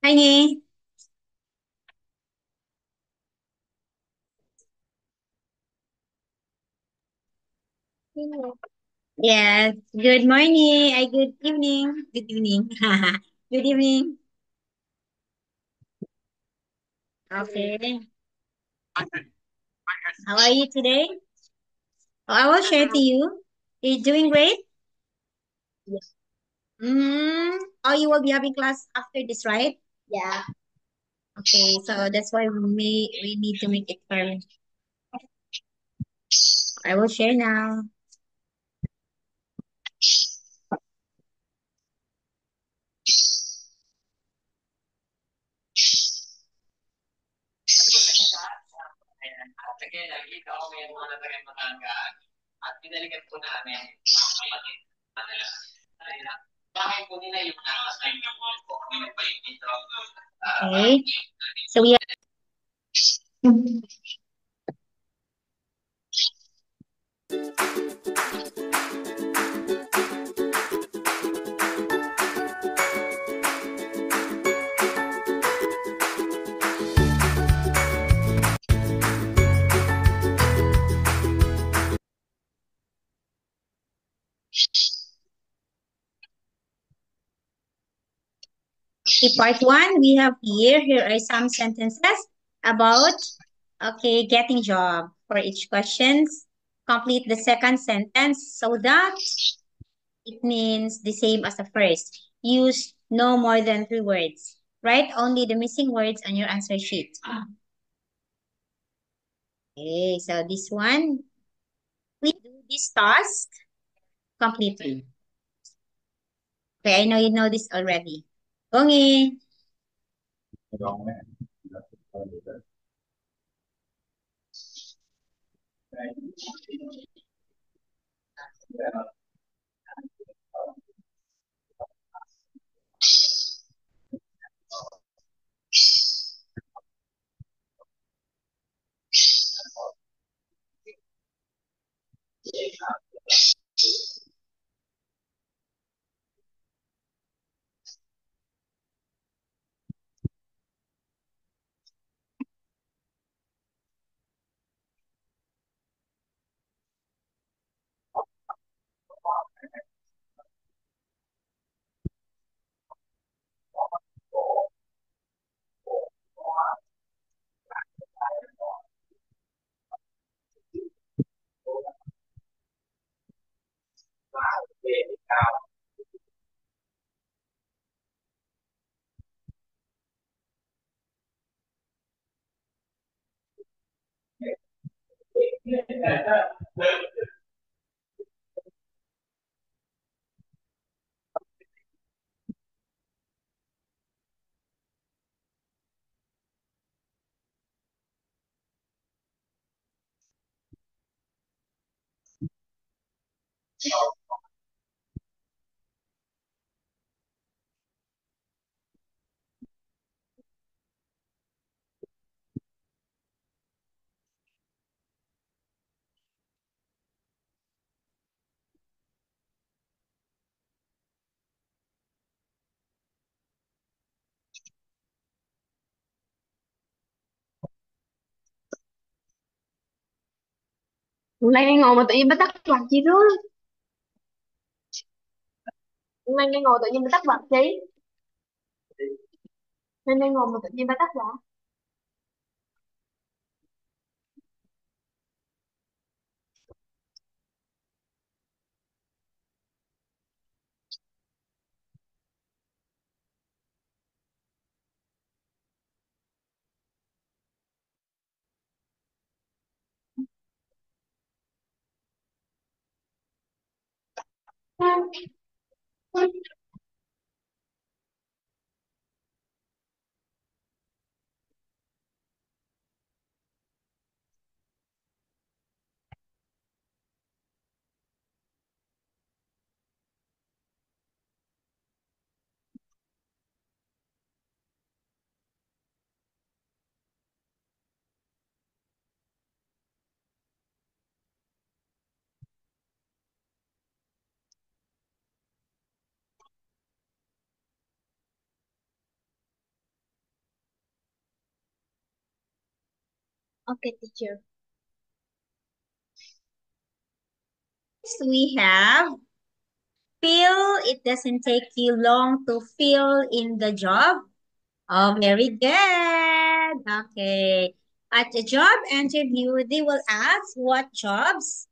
Hi, Ni. Yes. Good morning. Good evening. Good evening. Good evening. Okay. How are you today? Oh, I will share to you. You're doing great? Mm-hmm. Oh, you will be having class after this, right? Yeah. Okay, so that's why we need to make it firm. I will share now. Okay. So we okay, part one. We have here. Here are some sentences about getting job. For each questions, complete the second sentence so that it means the same as the first. Use no more than three words. Write only the missing words on your answer sheet. Okay, so this one, we do this task completely. Okay, I know you know this already. Gongi. Hôm nay nghe ngồi mà tự nhiên mới tắt bật chi đó. Hôm nay nghe ngồi tự nhiên mới tắt bật chi. Nên nghe ngồi mà tự nhiên mới tắt bật. Okay, teacher. Next we have fill. It doesn't take you long to fill in the job. Oh, very good. Okay. At a job interview, they will ask what jobs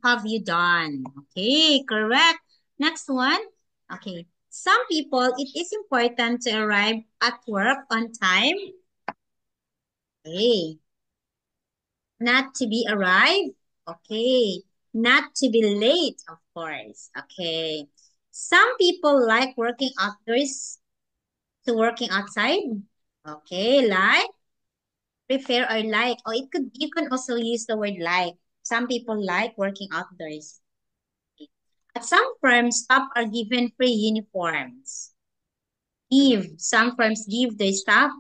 have you done? Okay, correct. Next one. Okay. Some people, it is important to arrive at work on time. Okay. Not to be arrived. Okay. Not to be late, of course. Okay. Some people like working outdoors to working outside. Okay, like prefer or like, or it could you can also use the word like. Some people like working outdoors. At some firms, staff are given free uniforms. Some firms give their staff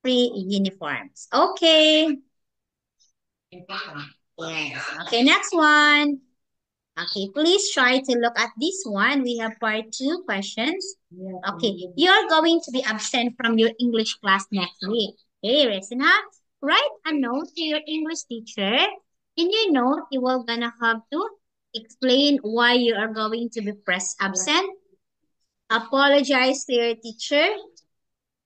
free uniforms. Okay. Yes. Okay, next one. Okay, please try to look at this one. We have part two questions. Okay, you're going to be absent from your English class next week. Hey, Resina, write a note to your English teacher. In your note, you will gonna have to explain why you are going to be press absent. Apologize to your teacher.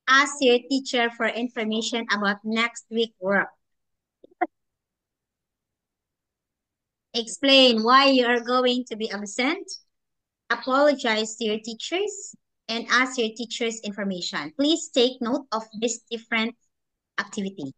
Ask your teacher for information about next week work. Explain why you are going to be absent. Apologize to your teachers and ask your teachers information. Please take note of this different activity.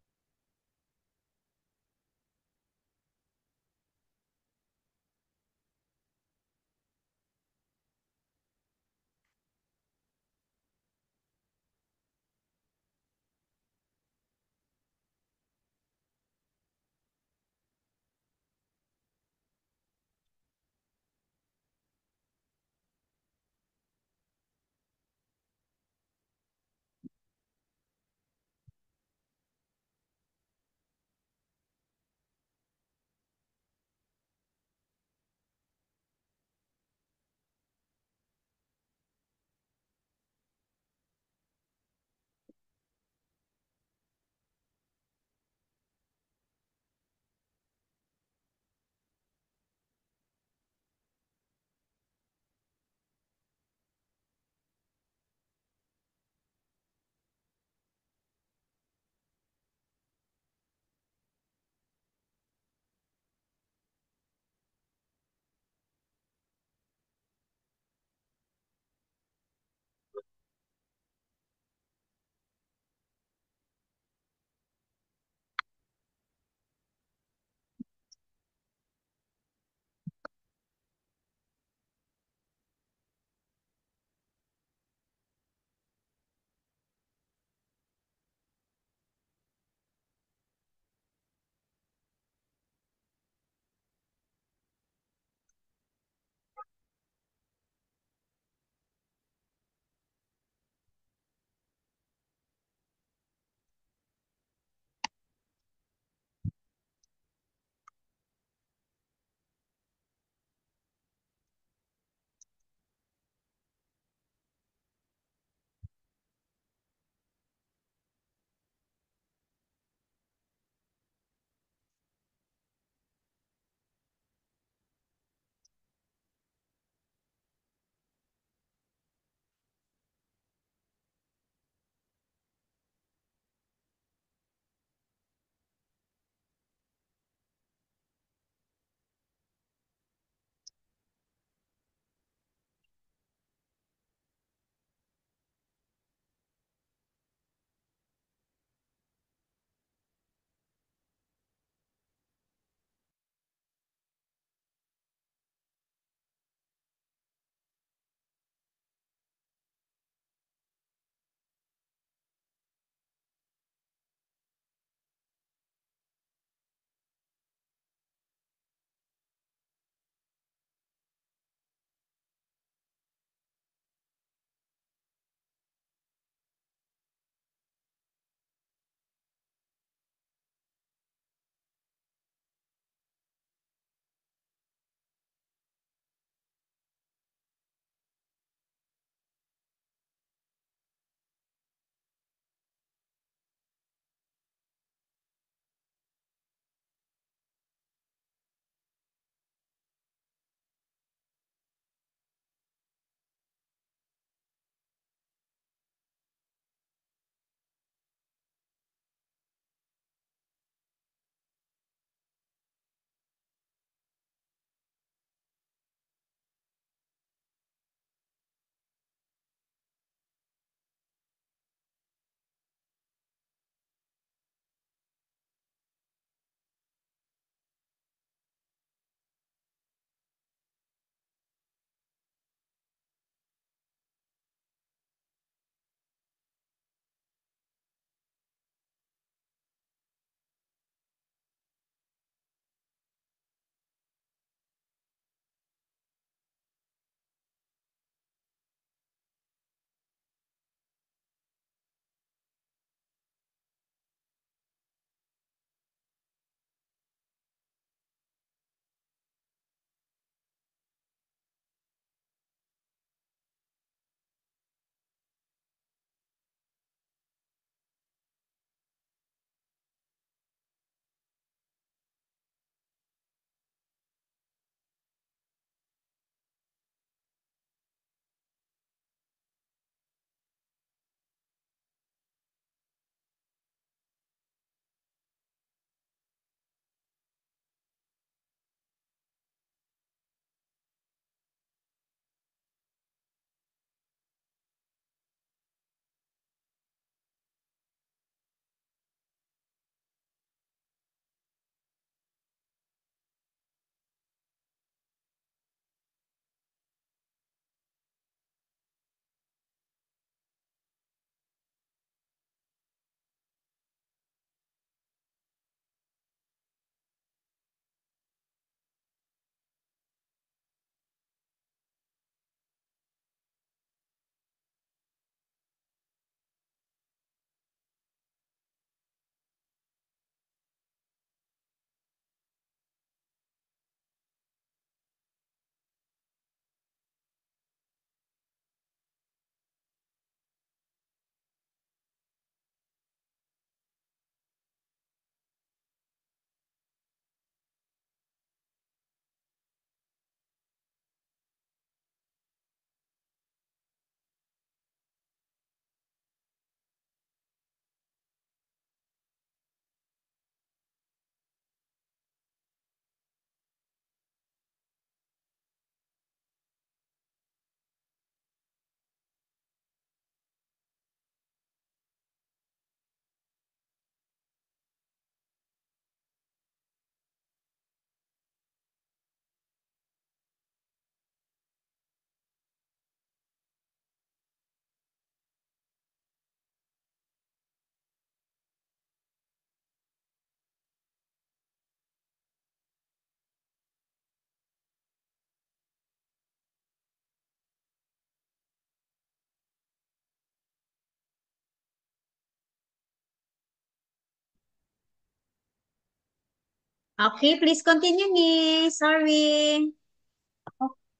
Okay, please continue, Miss. Sorry.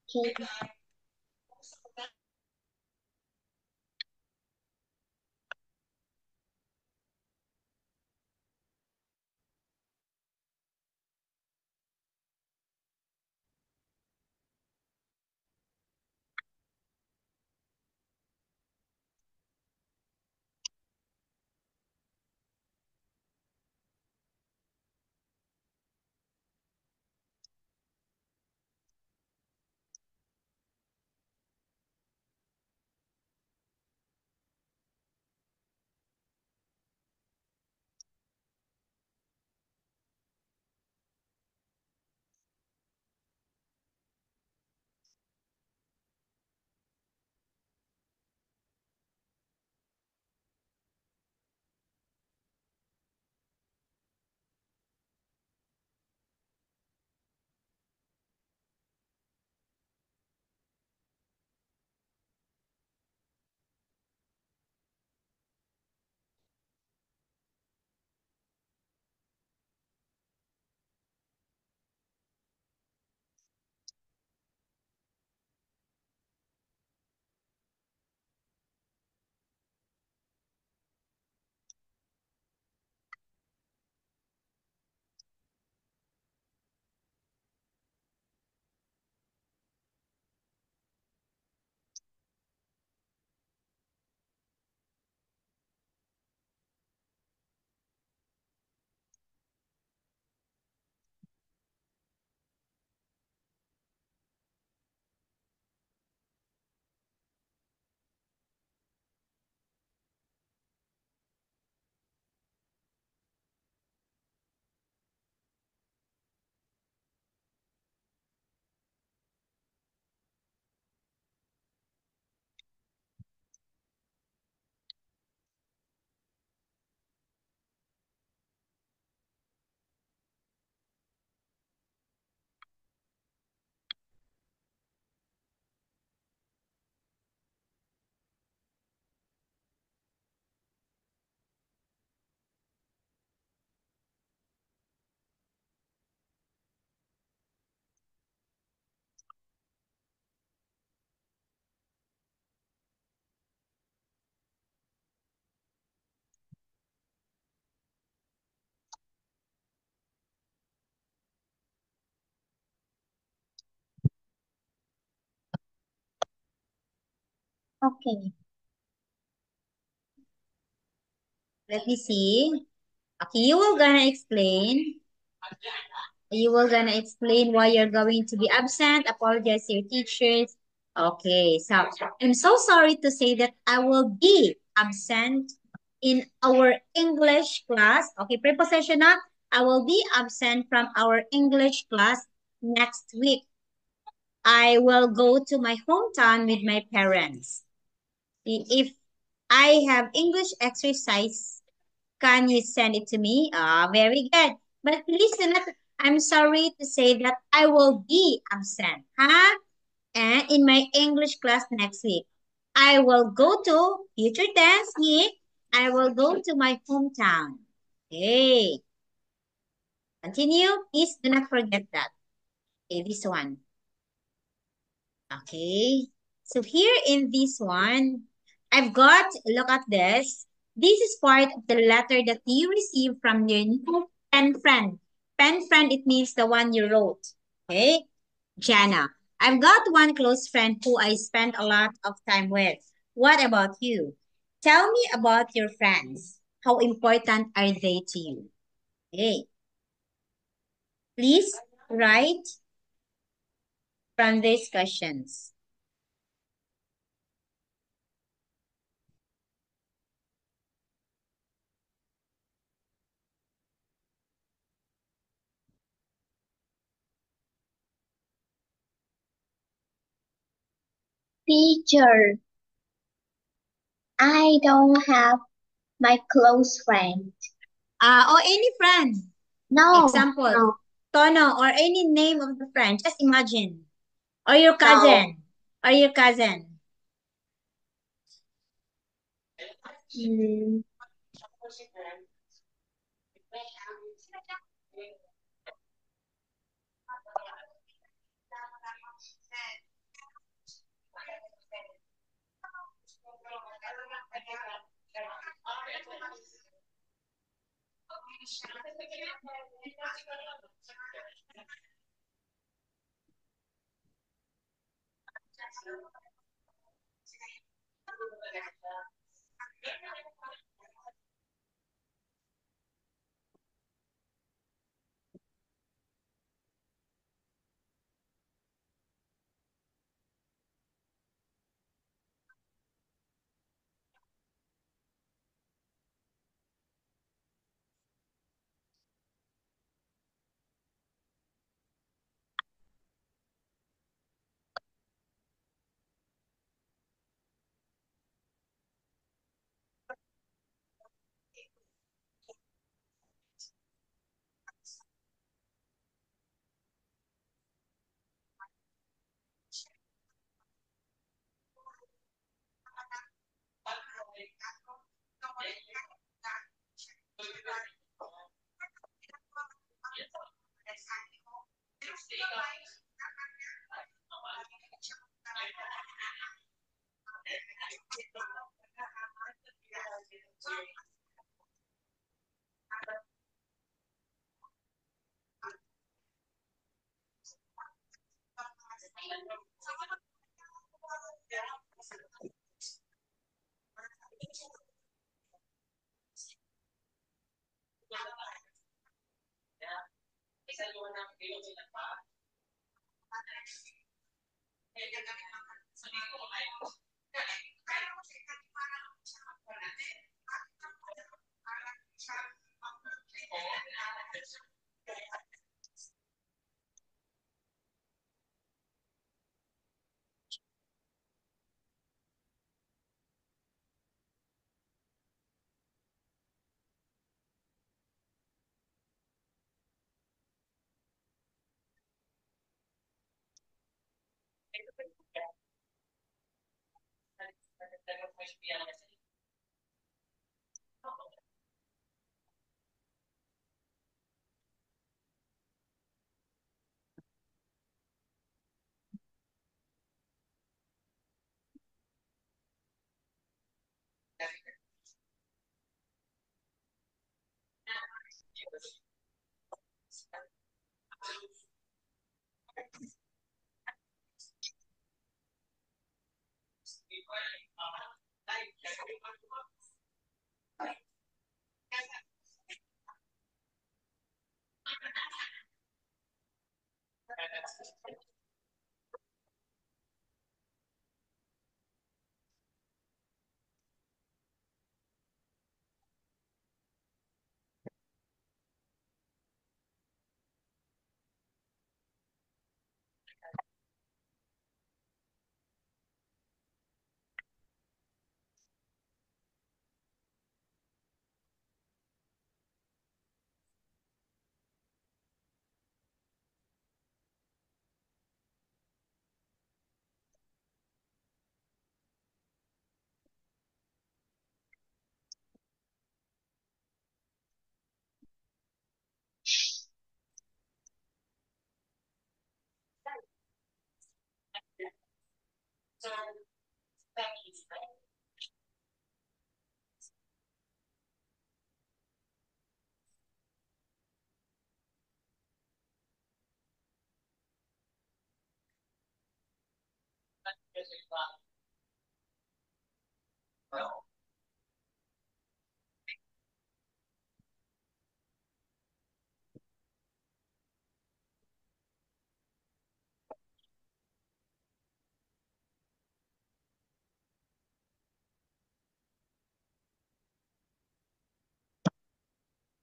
Okay. Okay, let me see. Okay, you will gonna explain why you're going to be absent, apologize to your teachers. Okay, so I'm so sorry to say that I will be absent in our English class. Okay, preposition na, I will be absent from our English class next week. I will go to my hometown with my parents. If I have English exercise, can you send it to me? Ah, very good. But please do not, I'm sorry to say that I will be absent. Huh? And in my English class next week, I will go to future tense week. I will go to my hometown. Okay. Continue. Please do not forget that. Okay, this one. Okay. So here in this one, I've got, look at this. This is part of the letter that you receive from your new pen friend. Pen friend, it means the one you wrote. Okay. Jana. I've got one close friend who I spend a lot of time with. What about you? Tell me about your friends. How important are they to you? Okay. Please write from these questions. Teacher, I don't have my close friend. Or any friend. No, Example, no, Tono, or any name of the friend. Just imagine. Or your no. cousin. Or your cousin. Mm,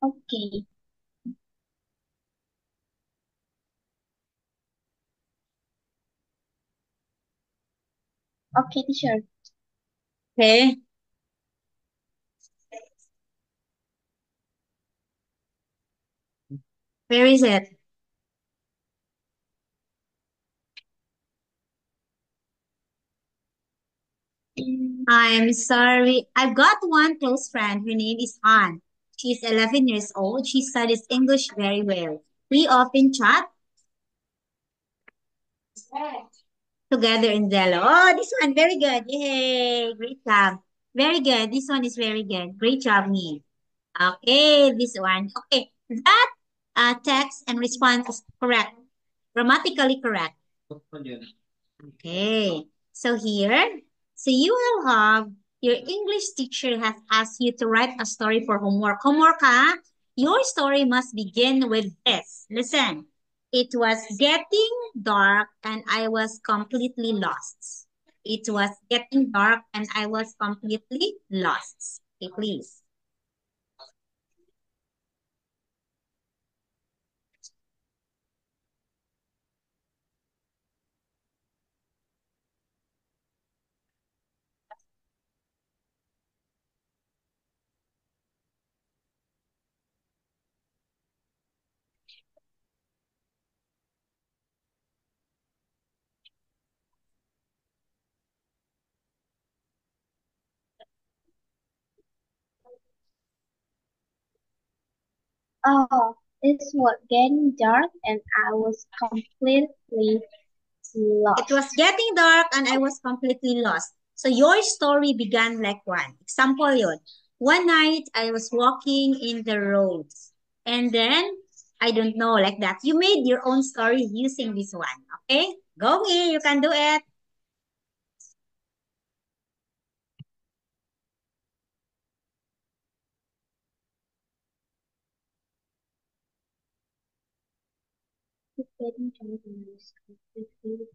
Okay. Okay, teacher. Okay. Where is it? I'm sorry. I've got one close friend. Her name is Anne. She's 11 years old. She studies English very well. We often chat together in Zello. Oh, this one, very good. Yay, great job. Very good. This one is very good. Great job, me. Okay, this one. Okay, that text and response is correct, grammatically correct. Okay, so here, so you will have your English teacher has asked you to write a story for homework. Homework, ha? Your story must begin with this. Listen, it was getting dark and I was completely lost. It was getting dark and I was completely lost. Okay, please. Oh, it was getting dark and I was completely It was lost. getting dark and I was completely lost. So your story began like one. Example yun. One night I was walking in the roads. And then, I don't know, like that. You made your own story using this one. Okay? Go me, you can do it. It's getting dark and I was completely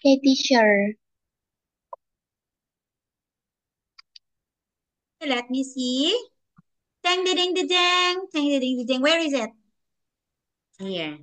Okay, teacher. Let me see. Ding, ding, ding, ding, ding, ding, ding, ding. Where is it? Here.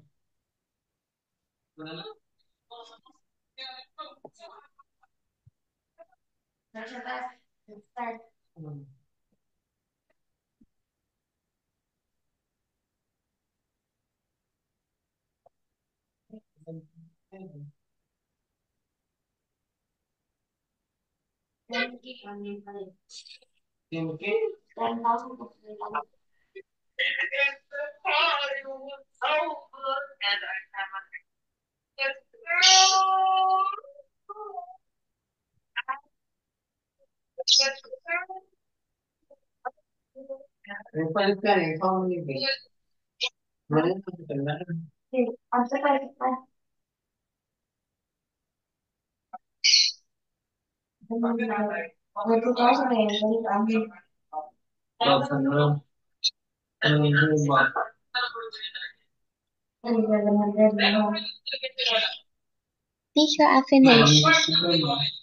Teacher, I finished.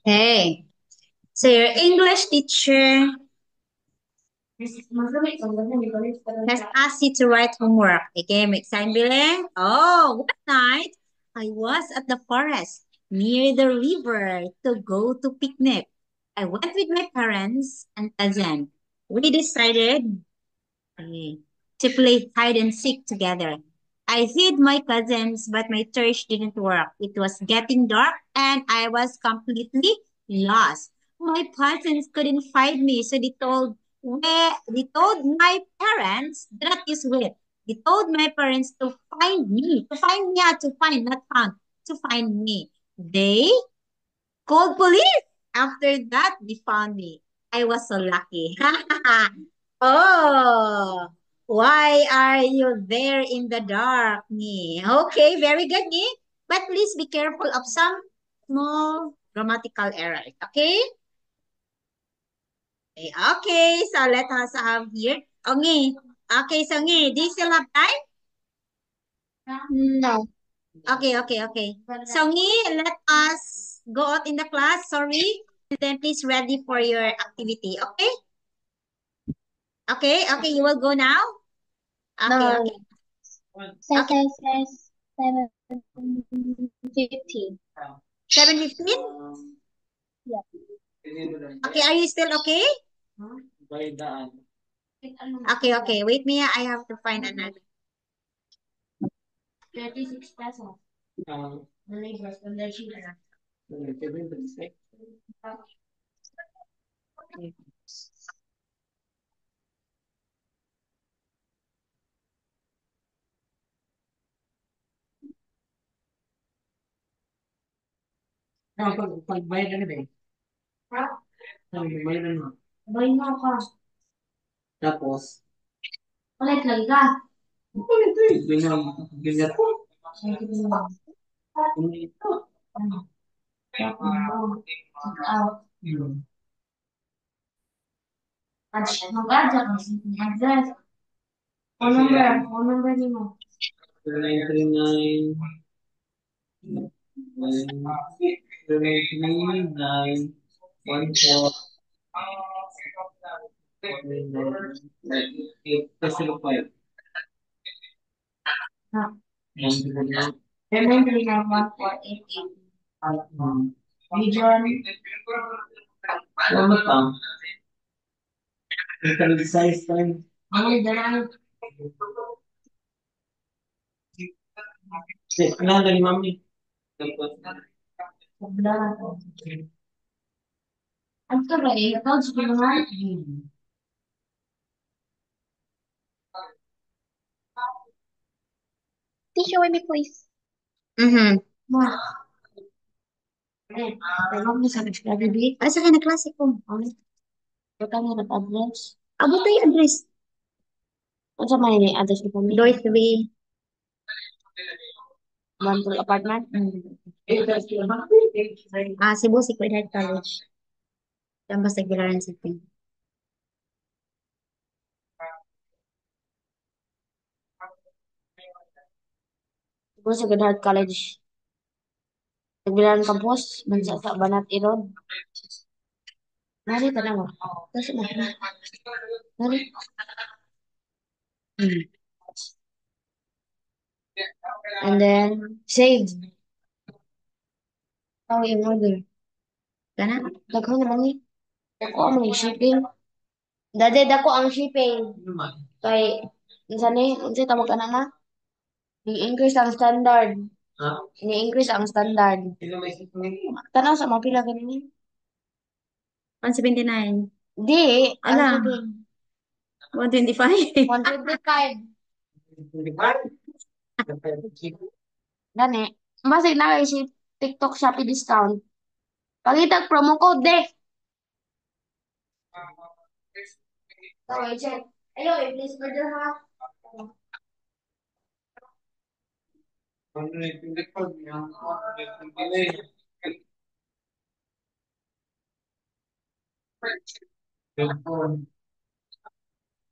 Hey, so your English teacher has asked you to write homework. Okay, make sign bilang. Oh, one night I was at the forest near the river to go to picnic. I went with my parents and cousin. We decided to play hide and seek together. I hid my cousins, but my search didn't work. It was getting dark and I was completely lost. My cousins couldn't find me, so they told my parents that is weird. They told my parents to find me, to find, not found, to find me. They called police. After that, they found me. I was so lucky. Oh, why are you there in the dark, me? Okay, very good, me. But please be careful of some small grammatical errors. Okay? Okay, so let us have here. Okay, okay, so ngi, do you still have time? No. Okay. So ngi, let us go out in the class. Sorry. And then please ready for your activity. Okay? Okay, you will go now? No. Okay. Say, Okay. say, say, 7:50. 7:15? Yeah. Okay, are you still okay? Okay. Wait me, I have to find another. 36 pesos. The labor from the children. Ha? Bay mo ka. Ulit lagi ka. Out. Mag-adya ka sa address. Phone number ni mo. 939-14. Ha? 939-1488. Region. Ang dalang. Sablahan ko. Ang kabay, ito, sigurahan. Teacher, wait me, please. Ma. Tawag mo sa nag-graduate. Ay, sa akin na klase ko. Ito ka nga nag-address. Abo tayo address. Ano sa may address ni Pumi? Door 3. Mantul apartment. Cebu Sacred Heart College. Tambas Tagbilaran City. Cebu Sacred Heart College. Nagbilan kampus, bansa sa Banat Irod. Nari, tanaw. Kasi na. Nari. Hmm. And then, save. Oh, in order. Kana? Daghan naman ni. Dako ang mga shipping. Dade, dako ang shipping. Kay, minsan ni, minsan tawag ka na na. Ni-increase ang standard. Ni-increase ang standard. Tanaw sa mga pila ganun. 179. Di, ang Ala, shipping. 125. 125. Gani. Basig na kayo si TikTok Shopee discount. Pangitag promo code de. Okay, check. Ayo, please order ha.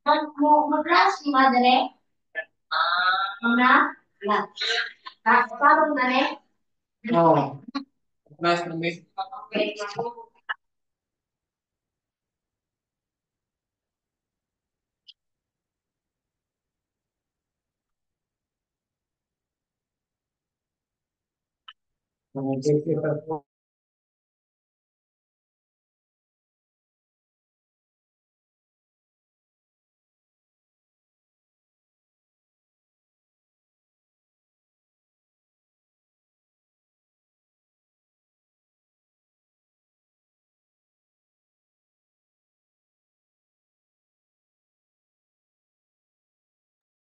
Mag-rush ni madre. Muna. Na. Parang na rin. Okay.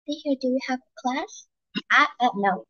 Teacher, do we have class? No.